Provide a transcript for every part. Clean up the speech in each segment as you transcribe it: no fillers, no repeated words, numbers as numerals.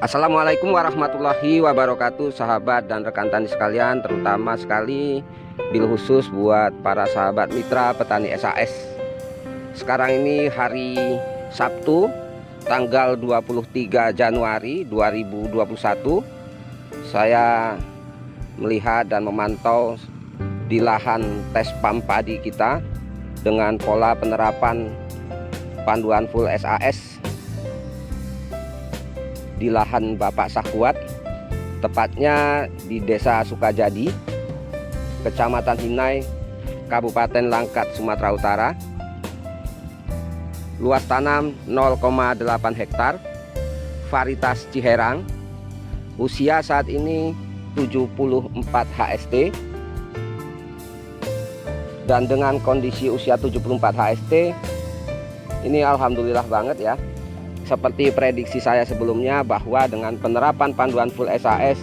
Assalamualaikum warahmatullahi wabarakatuh, sahabat dan rekan tani sekalian, terutama sekali bil khusus buat para sahabat mitra petani SAS. Sekarang ini hari Sabtu tanggal 23 Januari 2021. Saya melihat dan memantau di lahan tes pam padi kita dengan pola penerapan panduan full SAS di lahan Bapak Sahkuat, tepatnya di Desa Sukajadi, Kecamatan Hinai, Kabupaten Langkat, Sumatera Utara. Luas tanam 0,8 hektar, varietas Ciherang. Usia saat ini 74 HST. Dan dengan kondisi usia 74 HST, ini alhamdulillah banget ya. Seperti prediksi saya sebelumnya bahwa dengan penerapan panduan full SAS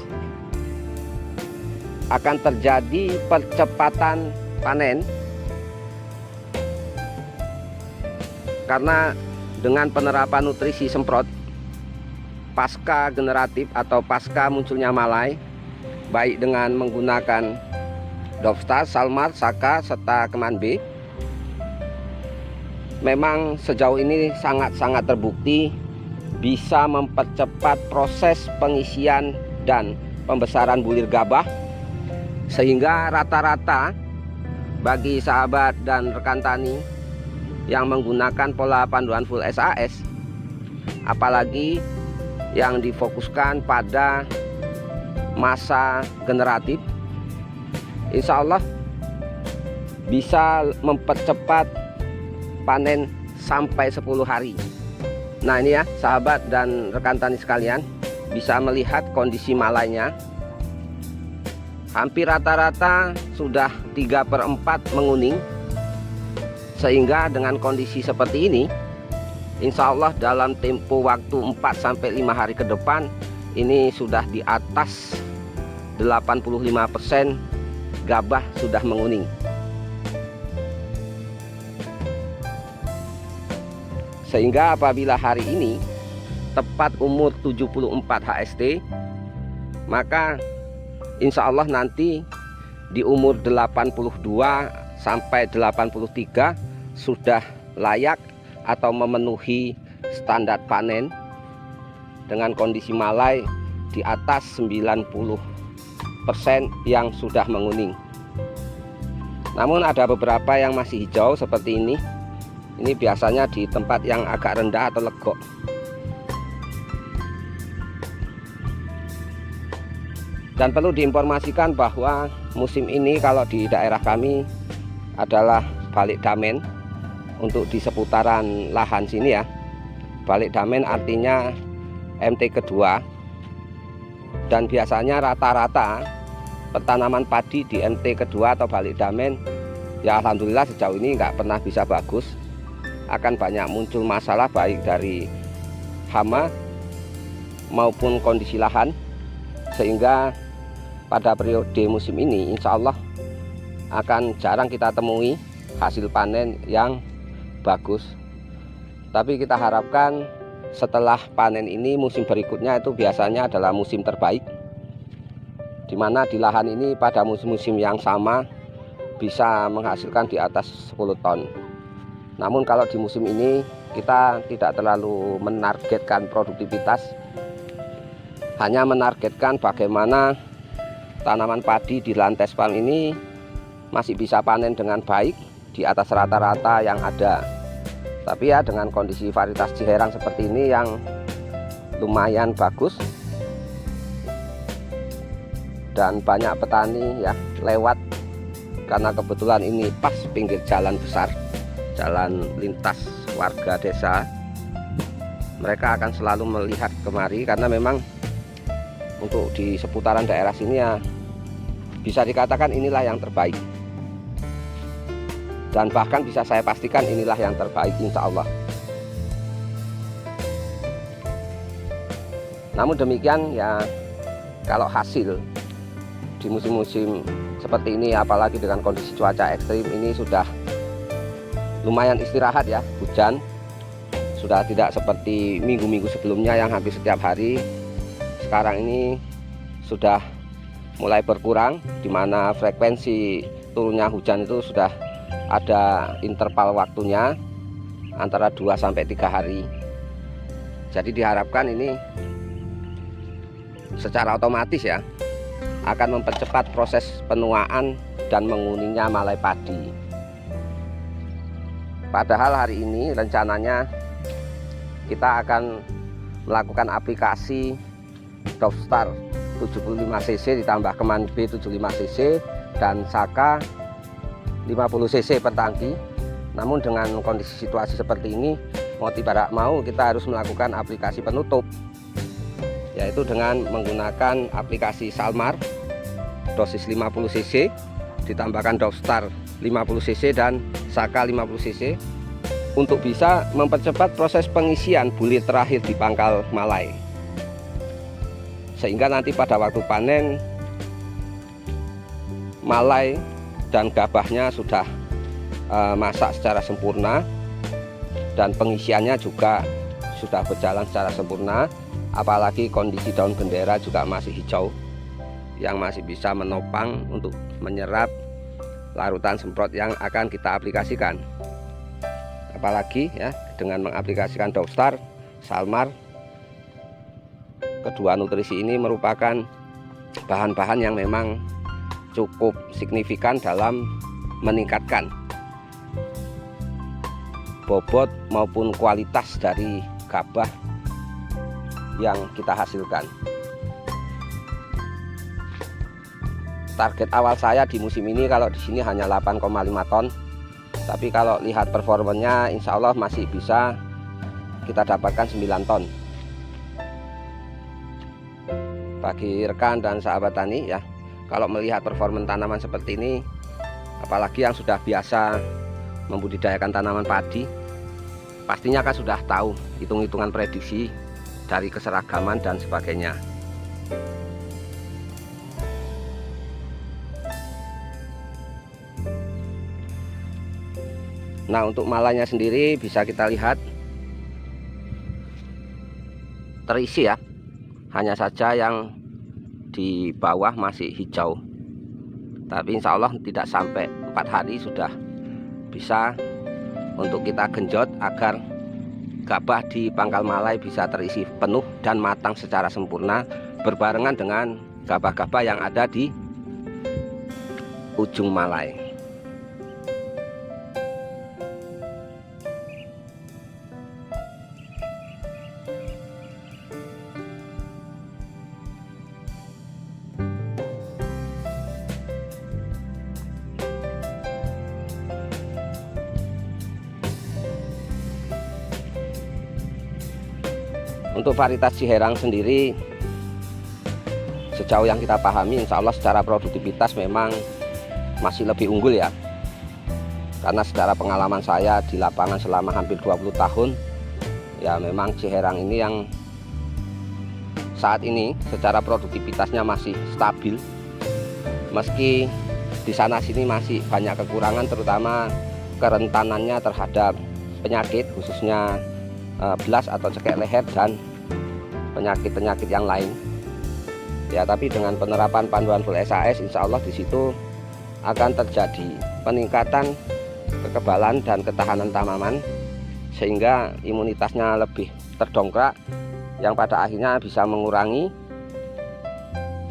akan terjadi percepatan panen, karena dengan penerapan nutrisi semprot pasca generatif atau pasca munculnya malai, baik dengan menggunakan Dovstar, Salmar, Saka, serta Keman B, memang sejauh ini sangat-sangat terbukti bisa mempercepat proses pengisian dan pembesaran bulir gabah, sehingga rata-rata bagi sahabat dan rekan tani yang menggunakan pola panduan full SAS, apalagi yang difokuskan pada masa generatif, insya Allah bisa mempercepat panen sampai 10 hari. Nah ini ya sahabat dan rekan tani sekalian, bisa melihat kondisi malainya hampir rata-rata sudah 3/4 menguning, sehingga dengan kondisi seperti ini insya Allah dalam tempo waktu 4-5 hari ke depan ini sudah di atas 85% gabah sudah menguning. Sehingga apabila hari ini tepat umur 74 HST, maka insya Allah nanti di umur 82 sampai 83 sudah layak atau memenuhi standar panen dengan kondisi malai di atas 90% yang sudah menguning. Namun ada beberapa yang masih hijau seperti ini. Ini biasanya di tempat yang agak rendah atau legok. Dan perlu diinformasikan bahwa musim ini kalau di daerah kami adalah balik damen untuk di seputaran lahan sini ya. Balik damen artinya MT kedua. Dan biasanya rata-rata pertanaman padi di MT kedua atau balik damen ya alhamdulillah sejauh ini nggak pernah bisa bagus. Akan banyak muncul masalah baik dari hama maupun kondisi lahan, sehingga pada periode musim ini insya Allah akan jarang kita temui hasil panen yang bagus. Tapi kita harapkan setelah panen ini musim berikutnya itu biasanya adalah musim terbaik, dimana di lahan ini pada musim-musim yang sama bisa menghasilkan di atas 10 ton. Namun kalau di musim ini kita tidak terlalu menargetkan produktivitas, hanya menargetkan bagaimana tanaman padi di lahan tes pam ini masih bisa panen dengan baik di atas rata-rata yang ada. Tapi ya dengan kondisi varietas Ciherang seperti ini yang lumayan bagus, dan banyak petani ya lewat, karena kebetulan ini pas pinggir jalan besar, jalan lintas warga desa, mereka akan selalu melihat kemari karena memang untuk di seputaran daerah sini ya bisa dikatakan inilah yang terbaik, dan bahkan bisa saya pastikan inilah yang terbaik insya Allah. Namun demikian ya, kalau hasil di musim-musim seperti ini apalagi dengan kondisi cuaca ekstrim ini sudah lumayan istirahat ya, hujan sudah tidak seperti minggu-minggu sebelumnya yang hampir setiap hari sekarang ini sudah mulai berkurang, di mana frekuensi turunnya hujan itu sudah ada interval waktunya antara 2-3 hari. Jadi diharapkan ini secara otomatis ya akan mempercepat proses penuaan dan menguningnya malai padi. Padahal hari ini rencananya kita akan melakukan aplikasi Dovestar 75 cc ditambah Keman B 75 cc dan Saka 50 cc per tangki. Namun dengan kondisi situasi seperti ini, mau tidak mau kita harus melakukan aplikasi penutup, yaitu dengan menggunakan aplikasi Salmar dosis 50 cc ditambahkan Dovestar 50 cc dan Saka 50 cc untuk bisa mempercepat proses pengisian bulir terakhir di pangkal malai, sehingga nanti pada waktu panen malai dan gabahnya sudah masak secara sempurna dan pengisiannya juga sudah berjalan secara sempurna. Apalagi kondisi daun bendera juga masih hijau yang masih bisa menopang untuk menyerap larutan semprot yang akan kita aplikasikan. Apalagi ya dengan mengaplikasikan Dovestar, Salmar, kedua nutrisi ini merupakan bahan-bahan yang memang cukup signifikan dalam meningkatkan bobot maupun kualitas dari gabah yang kita hasilkan. Target awal saya di musim ini kalau di sini hanya 8,5 ton, tapi kalau lihat performanya insya Allah masih bisa kita dapatkan 9 ton. Bagi rekan dan sahabat tani ya, kalau melihat performa tanaman seperti ini, apalagi yang sudah biasa membudidayakan tanaman padi, pastinya kan sudah tahu hitung-hitungan prediksi dari keseragaman dan sebagainya. Nah, untuk malainya sendiri bisa kita lihat terisi ya, hanya saja yang di bawah masih hijau, tapi insya Allah tidak sampai 4 hari sudah bisa untuk kita genjot agar gabah di pangkal malai bisa terisi penuh dan matang secara sempurna berbarengan dengan gabah-gabah yang ada di ujung malai. Untuk varietas Ciherang sendiri, sejauh yang kita pahami, insya Allah secara produktivitas memang masih lebih unggul ya. Karena secara pengalaman saya di lapangan selama hampir 20 tahun, ya memang Ciherang ini yang saat ini secara produktivitasnya masih stabil. Meski di sana sini masih banyak kekurangan, terutama kerentanannya terhadap penyakit, khususnya belas atau cekek leher dan penyakit-penyakit yang lain ya. Tapi dengan penerapan panduan full SAS, insya Allah di situ akan terjadi peningkatan kekebalan dan ketahanan tanaman, sehingga imunitasnya lebih terdongkrak, yang pada akhirnya bisa mengurangi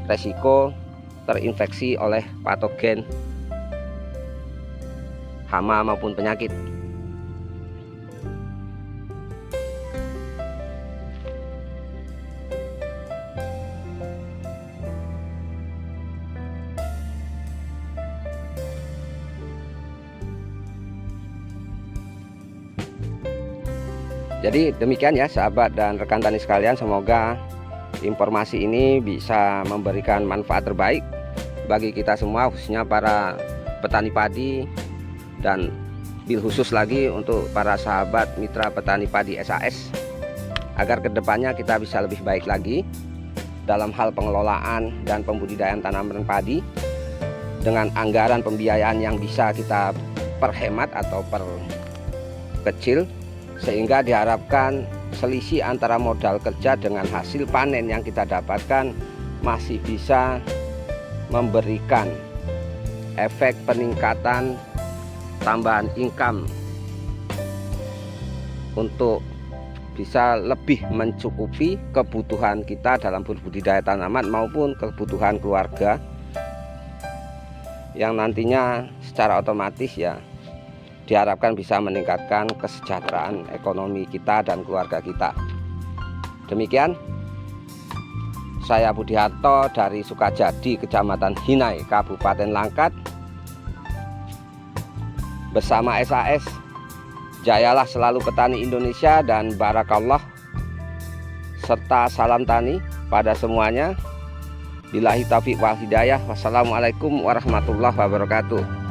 resiko terinfeksi oleh patogen hama maupun penyakit. Jadi demikian ya sahabat dan rekan tani sekalian, semoga informasi ini bisa memberikan manfaat terbaik bagi kita semua, khususnya para petani padi, dan bil khusus lagi untuk para sahabat mitra petani padi SAS, agar kedepannya kita bisa lebih baik lagi dalam hal pengelolaan dan pembudidayaan tanaman padi dengan anggaran pembiayaan yang bisa kita perhemat atau perkecil, sehingga diharapkan selisih antara modal kerja dengan hasil panen yang kita dapatkan masih bisa memberikan efek peningkatan tambahan income untuk bisa lebih mencukupi kebutuhan kita dalam berbudidaya tanaman maupun kebutuhan keluarga, yang nantinya secara otomatis ya diharapkan bisa meningkatkan kesejahteraan ekonomi kita dan keluarga kita. Demikian, saya Budiharto dari Sukajadi, Kecamatan Hinai, Kabupaten Langkat, bersama SAS. Jayalah selalu petani Indonesia dan barakallah, serta salam tani pada semuanya. Billahi taufiq wal hidayah. Wassalamualaikum warahmatullahi wabarakatuh.